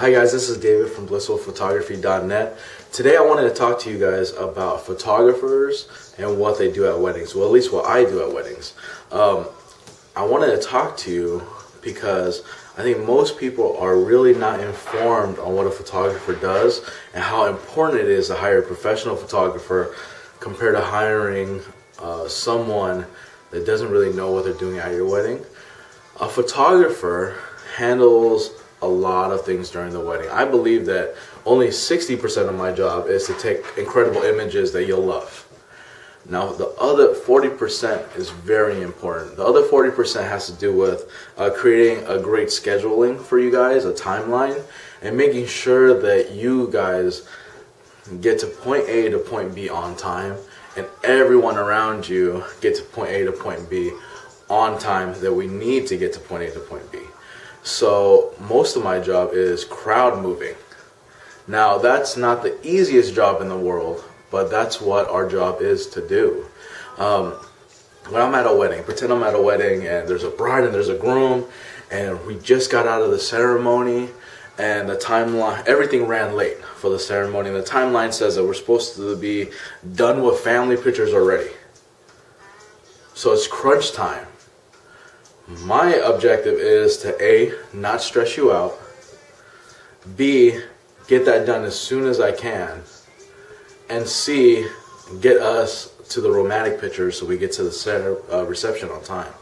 Hi guys, this is David from blissfulphotography.net. Today I wanted to talk to you guys about photographers and what they do at weddings. Well, at least what I do at weddings. I wanted to talk to you because I think most people are really not informed on what a photographer does and how important it is to hire a professional photographer compared to hiring someone that doesn't really know what they're doing at your wedding. A photographer handles a lot of things during the wedding. I believe that only 60% of my job is to take incredible images that you'll love. Now, the other 40% is very important. The other 40% has to do with creating a great scheduling for you guys, a timeline, and making sure that you guys get to point A to point B on time, and everyone around you get to point A to point B on time that we need to get to point A to point B. So most of my job is crowd moving. Now, that's not the easiest job in the world, but that's what our job is to do. When I'm at a wedding, pretend I'm at a wedding and there's a bride and there's a groom and we just got out of the ceremony and the timeline, everything ran late for the ceremony, and the timeline says that we're supposed to be done with family pictures already. So it's crunch time. My objective is to A, not stress you out, B, get that done as soon as I can, and C, get us to the romantic pictures so we get to the reception on time.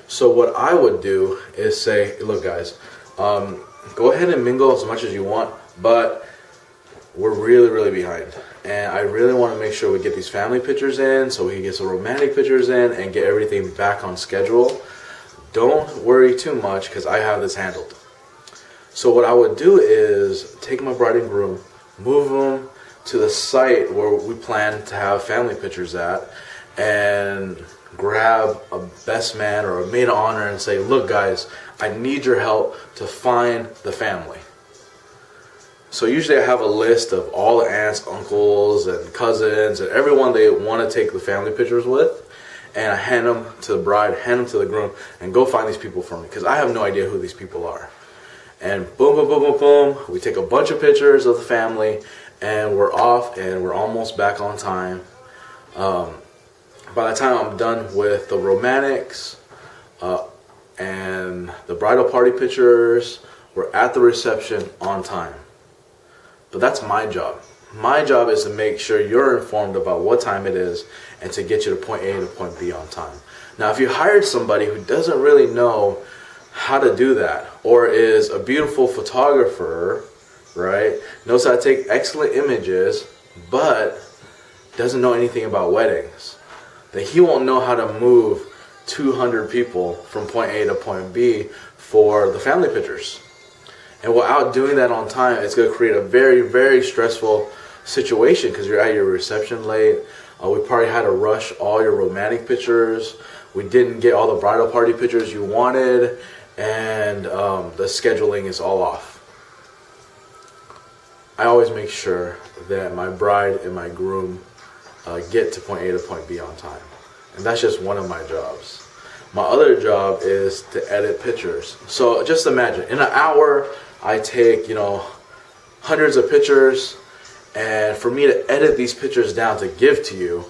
So what I would do is say, look guys, go ahead and mingle as much as you want, but we're really behind. And I really want to make sure we get these family pictures in so we can get some romantic pictures in and get everything back on schedule. Don't worry too much because I have this handled. So what I would do is take my bride and groom, move them to the site where we plan to have family pictures at, and grab a best man or a maid of honor and say, look guys, I need your help to find the family. So usually I have a list of all the aunts, uncles, and cousins, and everyone they want to take the family pictures with. And I hand them to the bride, hand them to the groom, and go find these people for me because I have no idea who these people are. And boom, boom, boom, boom, boom, we take a bunch of pictures of the family, and we're off, and we're almost back on time. By the time I'm done with the romantics and the bridal party pictures, we're at the reception on time. But that's my job. My job is to make sure you're informed about what time it is and to get you to point A to point B on time. Now, if you hired somebody who doesn't really know how to do that, or is a beautiful photographer, right, knows how to take excellent images, but doesn't know anything about weddings, then he won't know how to move 200 people from point A to point B for the family pictures. And without doing that on time, it's going to create a very stressful situation because you're at your reception late. We probably had to rush all your romantic pictures. We didn't get all the bridal party pictures you wanted, and the scheduling is all off. I always make sure that my bride and my groom get to point A to point B on time. And that's just one of my jobs. My other job is to edit pictures. So just imagine, in an hour, I take, hundreds of pictures, and for me to edit these pictures down to give to you,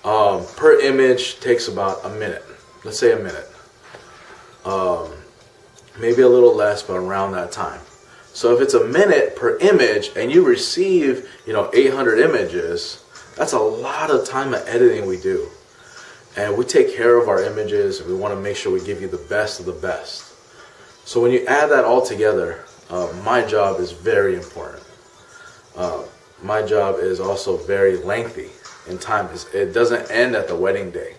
per image takes about a minute. Let's say a minute. Maybe a little less, but around that time. So if it's a minute per image and you receive, 800 images, that's a lot of time of editing we do. And we take care of our images, and we want to make sure we give you the best of the best. So when you add that all together, my job is very important. My job is also very lengthy in time. It doesn't end at the wedding day.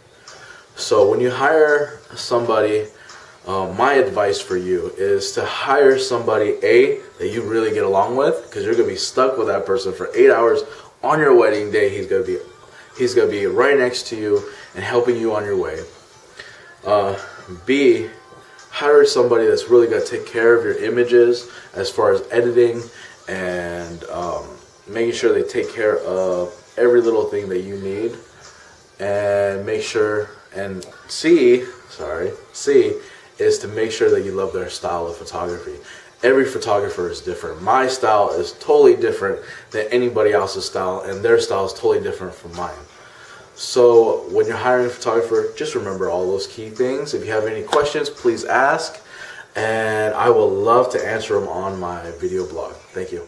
So when you hire somebody, my advice for you is to hire somebody, A, that you really get along with, because you're going to be stuck with that person for 8 hours on your wedding day. He's going to be right next to you and helping you on your way. B, hire somebody that's really going to take care of your images as far as editing and making sure they take care of every little thing that you need, and make sure, and C is to make sure that you love their style of photography. every photographer is different. My style is totally different than anybody else's style, and their style is totally different from mine. So when you're hiring a photographer, just remember all those key things. If you have any questions, please ask, and I will love to answer them on my video blog. Thank you.